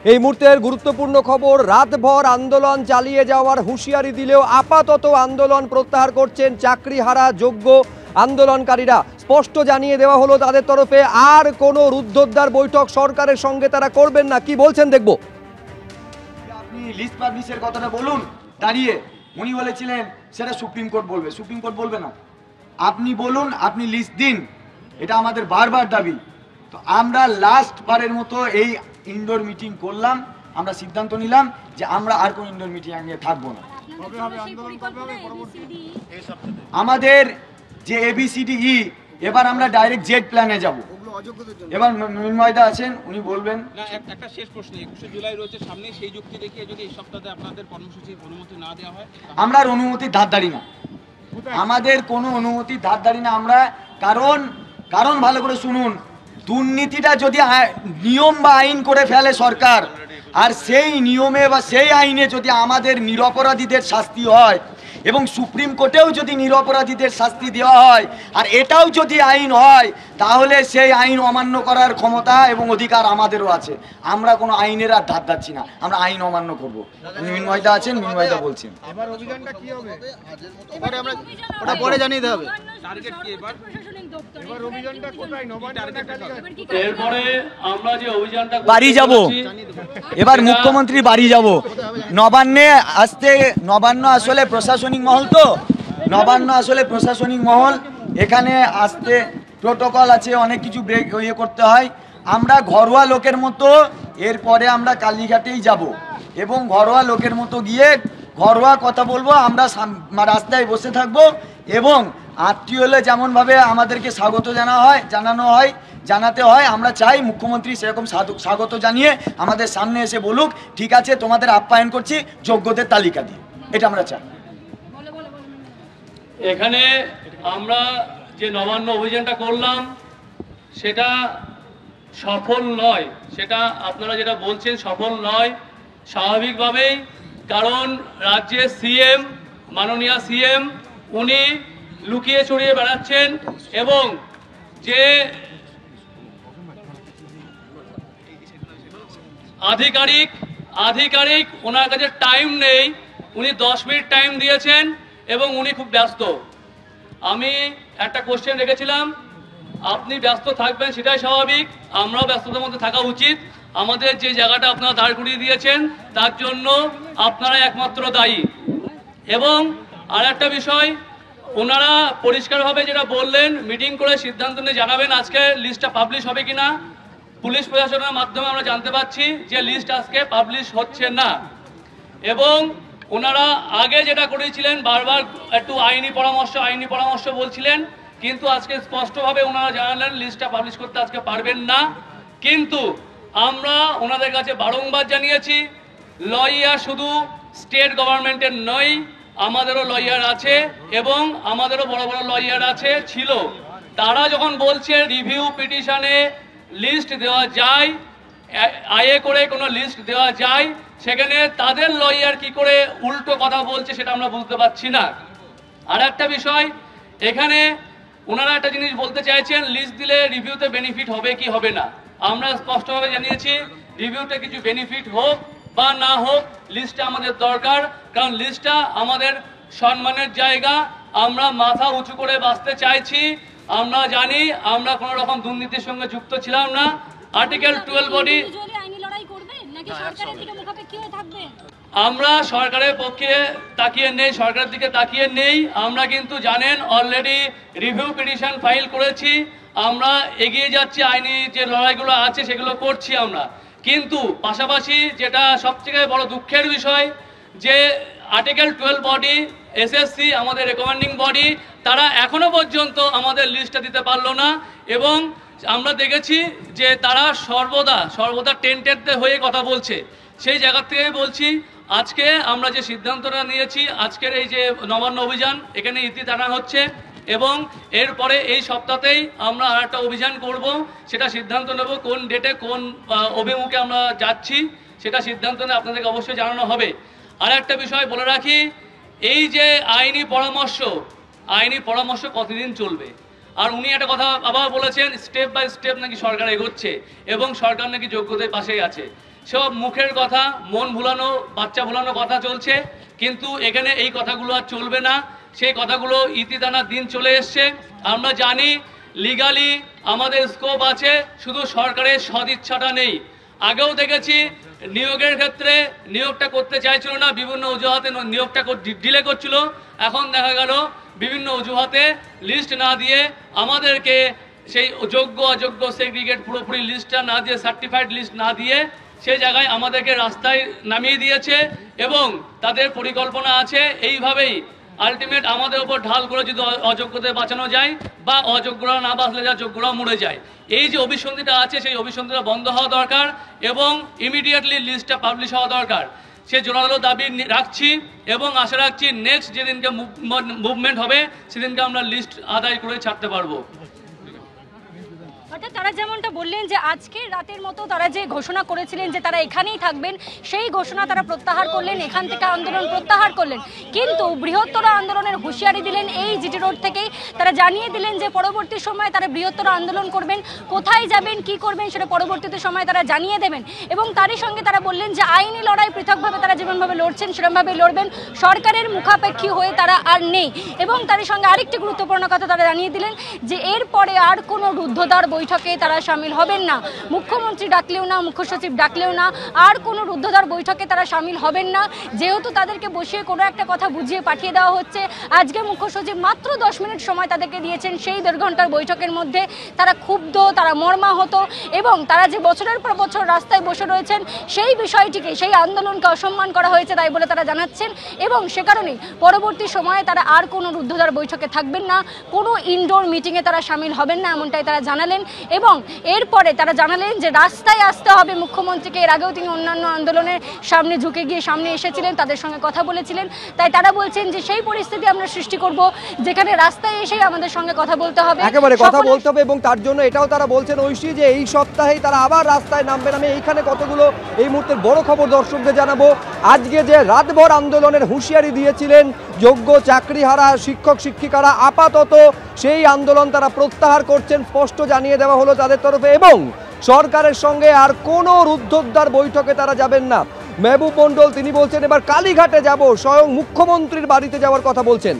এই মুহূর্তের গুরুত্বপূর্ণ খবর, রাতভর আন্দোলন চালিয়ে যাওয়ার হুঁশিয়ারি দিলেও আপাতত আন্দোলন প্রত্যাহার করছেন চাকরিহারা যোগ্য আন্দোলনকারীরা। স্পষ্ট জানিয়ে দেওয়া হলো তাদের তরফে আর কোনো রুদ্ধদ্বার বৈঠক সরকারের সঙ্গে তারা করবেন না। কি বলছেন দেখব। আপনি লিস্ট পাবলিশের কথাটা বলুন দাঁড়িয়ে, উনি বলেছিলেন সেটা সুপ্রিম কোর্ট বলবে, সুপ্রিম কোর্ট বলবে না। আপনি বলুন, আপনি লিস্ট দিন, এটা আমাদের বারবার দাবি। তো আমরা লাস্ট বারের মতো এই ইনডোর মিটিং করলাম, আমরা সিদ্ধান্ত নিলাম যে আমরা আর কোন ইনডোর মিটিং এ থাকবো না। আমাদের যে ABCDE এবার আমরা ডাইরেক্ট জেড প্ল্যানে যাব। এবার মৃন্ময়দা আছেন, উনি বলবেন। না, একটা শেষ প্রশ্ন, 21শে জুলাই রয়েছে সামনে, সেই যুক্তি দেখিয়ে যদি এই সপ্তাহে আপনাদের কর্মসূচির অনুমতি না দেওয়া হয়? আমরা আর অনুমতির ধারধারি না, আমাদের কোনো অনুমতির ধারধারি না আমরা। কারণ ভালো করে শুনুন, দুর্নীতিটা যদি নিয়ম বা আইন করে ফেলে সরকার, আর সেই নিয়মে বা সেই আইনে যদি আমাদের নিরপরাধীদের শাস্তি হয় এবং সুপ্রিম কোর্টেও যদি নিরপরাধীদের শাস্তি দেওয়া হয়, আর এটাও যদি আইন হয়, তাহলে সেই আইন অমান্য করার ক্ষমতা এবং অধিকার আমাদেরও আছে। আমরা কোনো আইনের আর ধার ধাচ্ছি না, আমরা আইন অমান্য করব। মৃন্ময়দা আছেন, মৃন্ময়দা বলছেন। এবার অভিযানটা কি হবে? ওটা পরে জানিয়ে দেবে। টার্গেট কি এবার? এবার অভিযানটা কোথায়? এরপরে আমরা যে অভিযানটা বাড়ি যাব, এবার মুখ্যমন্ত্রী বাড়ি যাব। নবান্নে আসতে, নবান্ন আসলে প্রশাসনিক মহল, তো নবান্ন আসলে প্রশাসনিক মহল, এখানে আসতে প্রোটোকল আছে, অনেক কিছু ব্রেক ইয়ে করতে হয়। আমরা ঘরোয়া লোকের মতো এরপরে আমরা কালীঘাটেই যাব এবং ঘরোয়া লোকের মতো গিয়ে ঘরোয়া কথা বলবো। আমরা রাস্তায় বসে থাকবো এবং আত্মীয় হলে যেমনভাবে আমাদেরকে জানাতে হয়, আমরা চাই মুখ্যমন্ত্রী সেরকম স্বাগত জানিয়ে আমাদের সামনে এসে বলুক, ঠিক আছে তোমাদের আপ্যায়ন করছি যোগ্যদের তালিকা দিয়ে, এটা আমরা চাই। এখানে আমরা যে নবান্ন অভিযানটা করলাম সেটা সফল নয়, সেটা আপনারা যেটা বলছেন সফল নয় স্বাভাবিকভাবেই, কারণ রাজ্যের সিএম, মাননীয় সিএম, উনি লুকিয়ে ছড়িয়ে বেড়াচ্ছেন এবং যে আধিকারিক ওনার কাছে টাইম নেই, উনি 10 মিনিট টাইম দিয়েছেন এবং উনি খুব ব্যস্ত। আমি একটা কোশ্চেন রেখেছিলাম, আপনি ব্যস্ত থাকবেন সেটাই স্বাভাবিক, আমরাও ব্যস্ততার মধ্যে থাকা উচিত। আমাদের যে জায়গাটা আপনারা দাঁড় করিয়ে দিয়েছেন তার জন্য আপনারা একমাত্র দায়ী। এবং আর একটা বিষয়, ওনারা পরিষ্কারভাবে যেটা বললেন, মিটিং করে সিদ্ধান্ত নিয়ে জানাবেন আজকে লিস্টটা পাবলিশ হবে কিনা। পুলিশ প্রশাসনের মাধ্যমে আমরা জানতে পারছি যে লিস্ট আজকে পাবলিশ হচ্ছে না। এবং ওনারা আগে যেটা করেছিলেন, বারবার একটু আইনি পরামর্শ বলছিলেন, কিন্তু আজকে স্পষ্টভাবে ওনারা জানালেন লিস্টটা পাবলিশ করতে আজকে পারবেন না। কিন্তু আমরা ওনাদের কাছে বারংবার জানিয়েছি, লয়ার শুধু স্টেট গভর্নমেন্টের নয়, আমাদেরও লয়ার আছে এবং আমাদেরও বড় বড় লয়ার আছে ছিল। তারা যখন বলছে রিভিউ পিটিশনে লিস্ট দেওয়া যায়, আয়ে করে কোনো লিস্ট দেওয়া যায়, সেখানে তাদের লয়ার কি করে উল্টো কথা বলছে সেটা আমরা বুঝতে পারছি না। আর একটা বিষয়, এখানে ওনারা একটা জিনিস বলতে চাইছেন, লিস্ট দিলে রিভিউতে বেনিফিট হবে কি হবে না। আমরা স্পষ্টভাবে জানিয়েছি রিভিউতে কিছু বেনিফিট হোক বা না হোক, লিস্টটা আমাদের দরকার, কারণ লিস্টটা আমাদের সম্মানের জায়গা। আমরা মাথা উঁচু করে বাঁচতে চাইছি। আমরা জানি আমরা কোনো রকম দুর্নীতির সঙ্গে যুক্ত ছিলাম না। আর্টিকেল 12 বডি আমরা সরকারের পক্ষে তাকিয়ে নেই, সরকারের দিকে তাকিয়ে নেই। আমরা কিন্তু জানেন অলরেডি রিভিউ পিটিশন ফাইল করেছি, আমরা এগিয়ে যাচ্ছি, আইনি যে লড়াইগুলো আছে সেগুলো করছি আমরা। কিন্তু পাশাপাশি যেটা সবথেকে বড় দুঃখের বিষয়, যে আর্টিকেল 12 বডি, এসএসসি আমাদের রেকমেন্ডিং বডি, তারা এখনো পর্যন্ত আমাদের লিস্টটা দিতে পারলো না। এবং আমরা দেখেছি যে তারা সর্বদা টেন্টেড হয়ে কথা বলছে। সেই জায়গা থেকে বলছি, আজকে আমরা যে সিদ্ধান্তটা নিয়েছি, আজকের এই যে নবান্ন অভিযান, এখানে ইতি টানা হচ্ছে এবং এরপরে এই সপ্তাহতেই আমরা আর একটা অভিযান করব। সেটা সিদ্ধান্ত নেব কোন ডেটে কোন অভিমুখে আমরা যাচ্ছি, সেটা সিদ্ধান্ত নিয়ে আপনাদেরকে অবশ্যই জানানো হবে। আর একটা বিষয় বলে রাখি, এই যে আইনি পরামর্শ কতদিন চলবে? আর উনি একটা কথা আবার বলেছেন, স্টেপ বাই স্টেপ নাকি সরকার এগোচ্ছে এবং সরকার নাকি যোগ্যতার পাশেই আছে। সব মুখের কথা, মন ভুলানো, বাচ্চা ভুলানো কথা চলছে, কিন্তু এখানে এই কথাগুলো আর চলবে না। সেই কথাগুলো ইতি টানার দিন চলে এসছে। আমরা জানি লিগালি আমাদের স্কোপ আছে, শুধু সরকারের সদিচ্ছাটা নেই। আগেও দেখেছি নিয়োগের ক্ষেত্রে নিয়োগটা করতে চাইছিল না, বিভিন্ন অজুহাতে নিয়োগটা ডিলে করছিল। এখন দেখা গেল বিভিন্ন অজুহাতে লিস্ট না দিয়ে আমাদেরকে সেই যোগ্য অযোগ্য সেগ্রিগেট পুরোপুরি লিস্টটা না দিয়ে, সার্টিফাইড লিস্ট না দিয়ে সেই জায়গায় আমাদেরকে রাস্তায় নামিয়ে দিয়েছে এবং তাদের পরিকল্পনা আছে এইভাবেই আলটিমেট আমাদের উপর ঢাল করে যদি অযোগ্যদের বাঁচানো যায় বা অযোগ্যরা না বাঁচলে যা যোগ্যরা মরে যায়। এই যে অভিসন্ধিটা আছে সেই অভিসন্ধিটা বন্ধ হওয়া দরকার এবং ইমিডিয়েটলি লিস্টটা পাবলিশ হওয়া দরকার। সে জোরালো দাবি রাখছি এবং আশা রাখছি নেক্সট যেদিনকে মুভমেন্ট হবে সেদিনকে আমরা লিস্ট আদায় করে ছাড়তে পারবো। অর্থাৎ তারা যেমনটা বললেন যে আজকের রাতের মতো তারা যে ঘোষণা করেছিলেন যে তারা এখানেই থাকবেন, সেই ঘোষণা তারা প্রত্যাহার করলেন, এখান থেকে আন্দোলন প্রত্যাহার করলেন। কিন্তু বৃহত্তর আন্দোলনের হুঁশিয়ারি দিলেন এই জিটি রোড থেকেই। তারা জানিয়ে দিলেন যে পরবর্তী সময়ে তারা বৃহত্তর আন্দোলন করবেন, কোথায় যাবেন, কি করবেন সেটা পরবর্তীতে সময় তারা জানিয়ে দেবেন। এবং তারই সঙ্গে তারা বললেন যে আইনি লড়াই পৃথকভাবে তারা যেমনভাবে লড়ছেন সেরকমভাবে লড়বেন, সরকারের মুখাপেক্ষী হয়ে তারা আর নেই। এবং তারই সঙ্গে আরেকটি গুরুত্বপূর্ণ কথা তারা জানিয়ে দিলেন যে এরপরে আর কোনো রুদ্ধদ্বার বৈঠকে তারা সামিল হবেন না। মুখ্যমন্ত্রী ডাকলেও না, মুখ্য সচিব ডাকলেও না, আর কোনো রুদ্ধদ্বার বৈঠকে তারা সামিল হবেন না। যেহেতু তাদেরকে বসিয়ে কোনো একটা কথা বুঝিয়ে পাঠিয়ে দেওয়া হচ্ছে, আজকে মুখ্য সচিব মাত্র 10 মিনিট সময় তাদেরকে দিয়েছেন। সেই 1.5 ঘন্টার বৈঠকের মধ্যে তারা ক্ষুব্ধ, তারা মর্মাহত এবং তারা যে বছরের পর বছর রাস্তায় বসে রয়েছেন সেই বিষয়টিকে, সেই আন্দোলনকে অসম্মান করা হয়েছে তাই বলে তারা জানাচ্ছেন। এবং সে কারণেই পরবর্তী সময়ে তারা আর কোনো রুদ্ধদ্বার বৈঠকে থাকবেন না, কোনো ইনডোর মিটিংয়ে তারা সামিল হবেন না, এমনটাই তারা জানালেন। এবং এরপরে তারা জানালেন যে রাস্তায় আসতে হবে মুখ্যমন্ত্রীকে। এর আগেও তিনি অন্যান্য আন্দোলনের সামনে ঝুঁকে গিয়ে সামনে এসেছিলেন, তাদের সঙ্গে কথা বলেছিলেন। তাই তারা বলছেন যে সেই পরিস্থিতি আমরা সৃষ্টি করব যেখানে রাস্তায় এসেই আমাদের সঙ্গে কথা বলতে হবে, একেবারে কথা বলতে হবে। এবং তার জন্য এটাও তারা বলছেন ঐশী যে এই সপ্তাহেই তারা আবার রাস্তায় নামবেন। আমি এইখানে কতগুলো এই মুহূর্তের বড় খবর দর্শকদের জানাবো। আজকে যে রাতভর আন্দোলনের হুঁশিয়ারি দিয়েছিলেন যোগ্য চাকরিহারা শিক্ষক শিক্ষিকারা, আপাতত সেই আন্দোলন তারা প্রত্যাহার করছেন, স্পষ্ট জানিয়ে দেওয়া হলো তাদের তরফে। এবং সরকারের সঙ্গে আর কোনো রুদ্ধদ্বার বৈঠকে তারা যাবেন না। মেহবুব মণ্ডল তিনি বলছেন এবার কালীঘাটে যাব, স্বয়ং মুখ্যমন্ত্রীর বাড়িতে যাওয়ার কথা বলছেন।